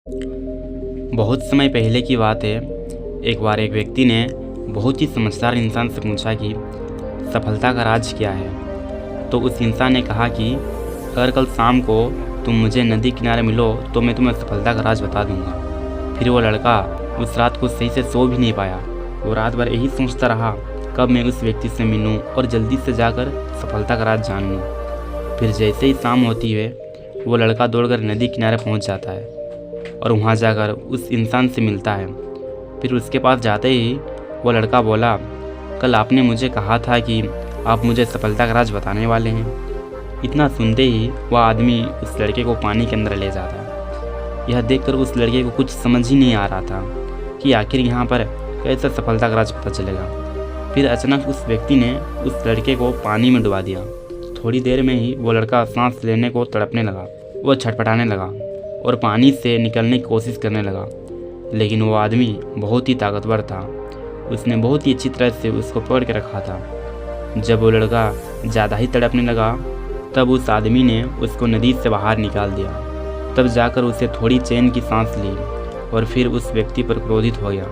बहुत समय पहले की बात है। एक बार एक व्यक्ति ने बहुत ही समझदार इंसान से पूछा कि सफलता का राज क्या है। तो उस इंसान ने कहा कि अगर कल शाम को तुम मुझे नदी किनारे मिलो तो मैं तुम्हें सफलता का राज बता दूंगा। फिर वो लड़का उस रात को सही से सो भी नहीं पाया। वो रात भर यही सोचता रहा कब मैं उस व्यक्ति से मिलूं और जल्दी से जाकर सफलता का राज जान लूँ। फिर जैसे ही शाम होती है वो लड़का दौड़कर नदी किनारे पहुंच जाता है और वहां जाकर उस इंसान से मिलता है। फिर उसके पास जाते ही वो लड़का बोला, कल आपने मुझे कहा था कि आप मुझे सफलता का राज बताने वाले हैं। इतना सुनते ही वह आदमी उस लड़के को पानी के अंदर ले जाता है। यह देखकर उस लड़के को कुछ समझ ही नहीं आ रहा था कि आखिर यहाँ पर कैसे सफलता का राज पता चलेगा। फिर अचानक उस व्यक्ति ने उस लड़के को पानी में डुबा दिया। थोड़ी देर में ही वो लड़का सांस लेने को तड़पने लगा। वो छटपटाने लगा और पानी से निकलने की कोशिश करने लगा, लेकिन वो आदमी बहुत ही ताकतवर था। उसने बहुत ही अच्छी तरह से उसको पकड़ के रखा था। जब वो लड़का ज़्यादा ही तड़पने लगा तब उस आदमी ने उसको नदी से बाहर निकाल दिया। तब जाकर उसे थोड़ी चैन की सांस ली और फिर उस व्यक्ति पर क्रोधित हो गया।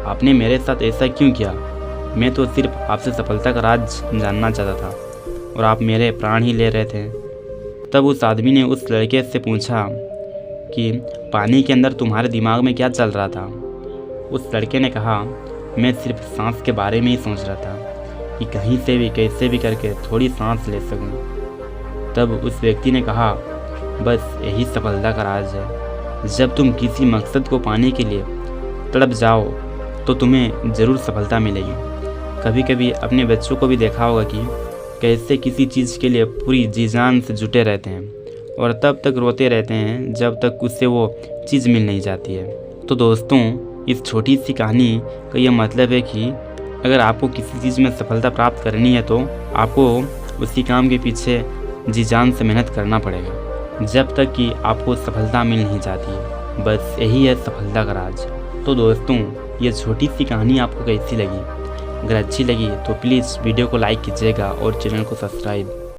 आपने मेरे साथ ऐसा क्यों किया? मैं तो सिर्फ आपसे सफलता का राज जानना चाहता था और आप मेरे प्राण ही ले रहे थे। तब उस आदमी ने उस लड़के से पूछा कि पानी के अंदर तुम्हारे दिमाग में क्या चल रहा था? उस लड़के ने कहा, मैं सिर्फ सांस के बारे में ही सोच रहा था कि कहीं से भी कैसे भी करके थोड़ी सांस ले सकूं। तब उस व्यक्ति ने कहा, बस यही सफलता का राज है। जब तुम किसी मकसद को पाने के लिए तड़प जाओ तो तुम्हें ज़रूर सफलता मिलेगी। कभी कभी अपने बच्चों को भी देखा होगा कि कैसे किसी चीज़ के लिए पूरी जी जान से जुटे रहते हैं और तब तक रोते रहते हैं जब तक उससे वो चीज़ मिल नहीं जाती है। तो दोस्तों, इस छोटी सी कहानी का यह मतलब है कि अगर आपको किसी चीज़ में सफलता प्राप्त करनी है तो आपको उसी काम के पीछे जी जान से मेहनत करना पड़ेगा जब तक कि आपको सफलता मिल नहीं जाती है। बस यही है सफलता का राज। तो दोस्तों, ये छोटी सी कहानी आपको कैसी लगी? अगर अच्छी लगी तो प्लीज़ वीडियो को लाइक कीजिएगा और चैनल को सब्सक्राइब